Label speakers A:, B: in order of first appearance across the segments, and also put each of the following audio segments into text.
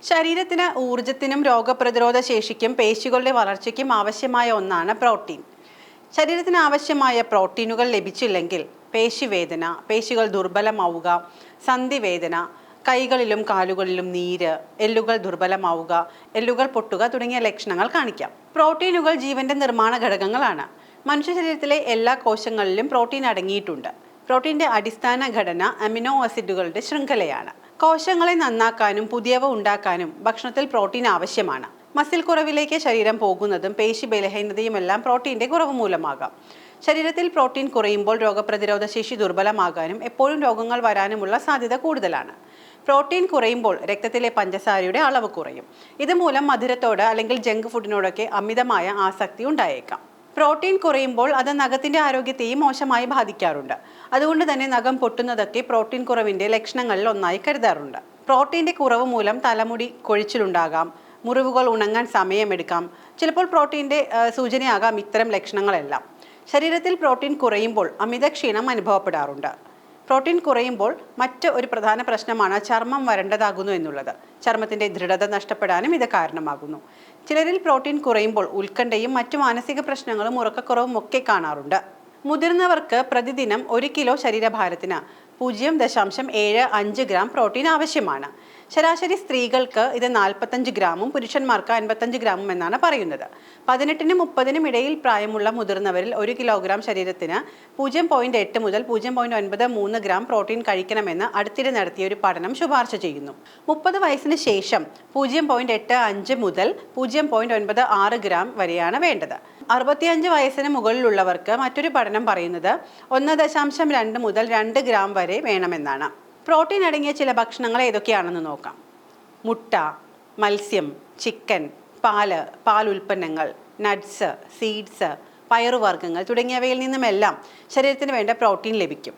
A: ശരീരത്തിന് ഊർജത്തിനും രോഗപ്രതിരോധ ശേഷിക്കും പേശികളുടെ വളർച്ചയ്ക്കും ആവശ്യമായ ഒന്നാണ് പ്രോട്ടീൻ. ശരീരത്തിന് ആവശ്യമായ പ്രോട്ടീനുകൾ ലഭിച്ചില്ലെങ്കിൽ പേശിവേദന, പേശികൾ ദുർബലമാവുക, സന്ധിവേദന, കൈകളിലും കാലുകളിലും നീര്, എല്ലുകൾ ദുർബലമാവുക, എല്ലുകൾ പൊട്ടുക തുടങ്ങിയ ലക്ഷണങ്ങൾ കാണിക്കാം. പ്രോട്ടീനുകൾ ജീവന്റെ നിർമ്മാണ ഘടകങ്ങളാണ്. മനുഷ്യ ശരീരത്തിലെ എല്ലാ കോശങ്ങളിലും പ്രോട്ടീൻ അടങ്ങിയിട്ടുണ്ട്. പ്രോട്ടീന്റെ അടിസ്ഥാന ഘടന അമിനോ ആസിഡുകളുടെ ശൃംഖലയാണ്. കോശങ്ങളെ നന്നാക്കാനും പുതിയവ ഉണ്ടാക്കാനും ഭക്ഷണത്തിൽ പ്രോട്ടീൻ ആവശ്യമാണ്. മസിൽ കുറവിലേക്ക് ശരീരം പോകുന്നതും പേശി ബലഹീനതയുമെല്ലാം പ്രോട്ടീന്റെ കുറവ് മൂലമാകാം. ശരീരത്തിൽ പ്രോട്ടീൻ കുറയുമ്പോൾ രോഗപ്രതിരോധ ശേഷി ദുർബലമാകാനും എപ്പോഴും രോഗങ്ങൾ വരാനുമുള്ള സാധ്യത കൂടുതലാണ്. പ്രോട്ടീൻ കുറയുമ്പോൾ രക്തത്തിലെ പഞ്ചസാരയുടെ അളവ് കുറയും. ഇതുമൂലം മധുരത്തോട് അല്ലെങ്കിൽ ജങ്ക് ഫുഡിനോടൊക്കെ അമിതമായ ആസക്തി ഉണ്ടായേക്കാം. പ്രോട്ടീൻ കുറയുമ്പോൾ അത് നഖത്തിന്റെ ആരോഗ്യത്തെയും മോശമായി ബാധിക്കാറുണ്ട്. അതുകൊണ്ട് തന്നെ നഖം പൊട്ടുന്നതൊക്കെ പ്രോട്ടീൻ കുറവിന്റെ ലക്ഷണങ്ങളിൽ ഒന്നായി കരുതാറുണ്ട്. പ്രോട്ടീന്റെ കുറവ് മൂലം തലമുടി കൊഴിച്ചിലുണ്ടാകാം, മുറിവുകൾ ഉണങ്ങാൻ സമയമെടുക്കാം. ചിലപ്പോൾ പ്രോട്ടീന്റെ സൂചനയാകാം ഇത്തരം ലക്ഷണങ്ങളെല്ലാം. ശരീരത്തിൽ പ്രോട്ടീൻ കുറയുമ്പോൾ അമിത ക്ഷീണം അനുഭവപ്പെടാറുണ്ട്. പ്രോട്ടീൻ കുറയുമ്പോൾ മറ്റ് ഒരു പ്രധാന പ്രശ്നമാണ് ചർമ്മം വരണ്ടതാകുന്നു എന്നുള്ളത്. ചർമ്മത്തിന്റെ ദൃഢത നഷ്ടപ്പെടാനും ഇത് കാരണമാകുന്നു. ചിലരിൽ പ്രോട്ടീൻ കുറയുമ്പോൾ ഉത്കണ്ഠയും മറ്റു മാനസിക പ്രശ്നങ്ങളും ഉറക്കക്കുറവും ഒക്കെ കാണാറുണ്ട്. മുതിർന്നവർക്ക് പ്രതിദിനം 1 കിലോ ശരീരഭാരത്തിന് 0.75 ഗ്രാം പ്രോട്ടീൻ ആവശ്യമാണ്. ശരാശരി സ്ത്രീകൾക്ക് ഇത് 45 ഗ്രാമും പുരുഷന്മാർക്ക് 55 ഗ്രാമും എന്നാണ് പറയുന്നത്. 18-നും 30-നും ഇടയിൽ പ്രായമുള്ള മുതിർന്നവരിൽ 1 കിലോഗ്രാം ശരീരത്തിന് 0.8 മുതൽ 0.93 ഗ്രാം പ്രോട്ടീൻ കഴിക്കണമെന്ന് അടുത്തിടെ നടത്തിയ ഒരു പഠനം ശുപാർശ ചെയ്യുന്നു. 30 വയസ്സിന് ശേഷം 0.85 മുതൽ 0.96 ഗ്രാം വരെയാണ് വേണ്ടത്. 65 വയസ്സിന് മുകളിലുള്ളവർക്ക് മറ്റൊരു പഠനം പറയുന്നത് 1.2 മുതൽ 2 ഗ്രാം വരെ വേണമെന്നാണ്. പ്രോട്ടീൻ അടങ്ങിയ ചില ഭക്ഷണങ്ങൾ ഏതൊക്കെയാണെന്ന് നോക്കാം. മുട്ട, മത്സ്യം, ചിക്കൻ, പാൽ ഉൽപ്പന്നങ്ങൾ, നട്ട്സ്, സീഡ്സ്, പയറുവർഗ്ഗങ്ങൾ തുടങ്ങിയവയിൽ നിന്നുമെല്ലാം ശരീരത്തിന് വേണ്ട പ്രോട്ടീൻ ലഭിക്കും.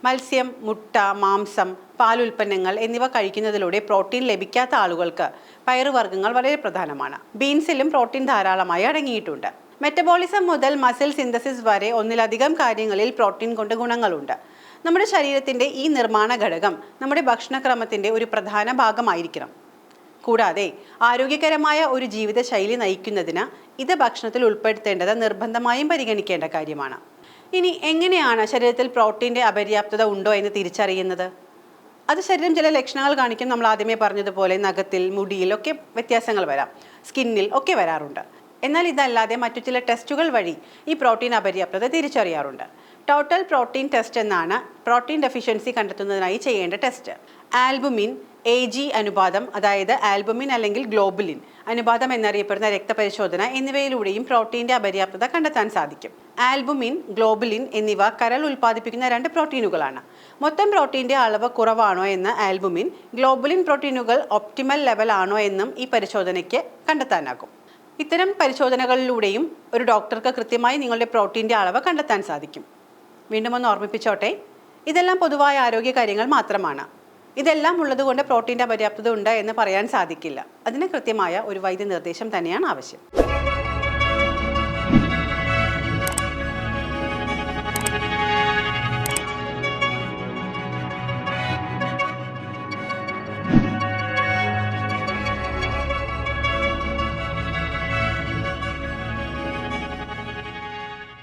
A: മത്സ്യം, മുട്ട, മാംസം, പാലുൽപ്പന്നങ്ങൾ എന്നിവ കഴിക്കുന്നതിലൂടെ പ്രോട്ടീൻ ലഭിക്കാത്ത ആളുകൾക്ക് പയറുവർഗ്ഗങ്ങൾ വളരെ പ്രധാനമാണ്. ബീൻസിലും പ്രോട്ടീൻ ധാരാളമായി അടങ്ങിയിട്ടുണ്ട്. മെറ്റബോളിസം മുതൽ മസിൽ സിന്തസിസ് വരെ ഒന്നിലധികം കാര്യങ്ങളിൽ പ്രോട്ടീൻ കൊണ്ട് ഗുണങ്ങളുണ്ട്. നമ്മുടെ ശരീരത്തിൻ്റെ ഈ നിർമ്മാണ ഘടകം നമ്മുടെ ഭക്ഷണക്രമത്തിൻ്റെ ഒരു പ്രധാന ഭാഗമായിരിക്കണം. കൂടാതെ ആരോഗ്യകരമായ ഒരു ജീവിതശൈലി നയിക്കുന്നതിന് ഇത് ഭക്ഷണത്തിൽ ഉൾപ്പെടുത്തേണ്ടത് നിർബന്ധമായും പരിഗണിക്കേണ്ട കാര്യമാണ്. ഇനി എങ്ങനെയാണ് ശരീരത്തിൽ പ്രോട്ടീൻ്റെ അപര്യാപ്തത ഉണ്ടോ എന്ന് തിരിച്ചറിയുന്നത്? അത് ശരീരം ചില ലക്ഷണങ്ങൾ കാണിക്കും. നമ്മൾ ആദ്യമേ പറഞ്ഞതുപോലെ നഖത്തിൽ, മുടിയിൽ ഒക്കെ വ്യത്യാസങ്ങൾ വരാം, സ്കിന്നിൽ ഒക്കെ വരാറുണ്ട്. എന്നാൽ ഇതല്ലാതെ മറ്റു ചില ടെസ്റ്റുകൾ വഴി ഈ പ്രോട്ടീൻ അപര്യാപ്തത തിരിച്ചറിയാറുണ്ട്. ടോട്ടൽ പ്രോട്ടീൻ ടെസ്റ്റ് എന്നാണ് പ്രോട്ടീൻ ഡെഫിഷ്യൻസി കണ്ടെത്തുന്നതിനായി ചെയ്യേണ്ട ടെസ്റ്റ്. ആൽബുമിൻ, AG അനുപാതം, അതായത് ആൽബുമിൻ അല്ലെങ്കിൽ ഗ്ലോബുലിൻ അനുപാതം എന്നറിയപ്പെടുന്ന രക്തപരിശോധന എന്നിവയിലൂടെയും പ്രോട്ടീൻ്റെ അപര്യാപ്തത കണ്ടെത്താൻ സാധിക്കും. ആൽബുമിൻ, ഗ്ലോബുലിൻ എന്നിവ കരൾ ഉൽപ്പാദിപ്പിക്കുന്ന 2 പ്രോട്ടീനുകളാണ്. മൊത്തം പ്രോട്ടീൻ്റെ അളവ് കുറവാണോ എന്ന് ആൽബുമിൻ, ഗ്ലോബുലിൻ പ്രോട്ടീനുകൾ ഒപ്റ്റിമൽ ലെവൽ ആണോ എന്നും ഈ പരിശോധനയ്ക്ക് കണ്ടെത്താനാകും. ഇത്തരം പരിശോധനകളിലൂടെയും ഒരു ഡോക്ടർക്ക് കൃത്യമായി നിങ്ങളുടെ പ്രോട്ടീൻ്റെ അളവ് കണ്ടെത്താൻ സാധിക്കും. വീണ്ടും ഒന്ന് ഓർമ്മിപ്പിച്ചോട്ടെ, ഇതെല്ലാം പൊതുവായ ആരോഗ്യ കാര്യങ്ങൾ മാത്രമാണ്. ഇതെല്ലാം ഉള്ളതുകൊണ്ട് പ്രോട്ടീൻ്റെ അപര്യാപ്തത ഉണ്ട് എന്ന് പറയാൻ സാധിക്കില്ല. അതിന് കൃത്യമായ ഒരു വൈദ്യനിർദ്ദേശം തന്നെയാണ് ആവശ്യം.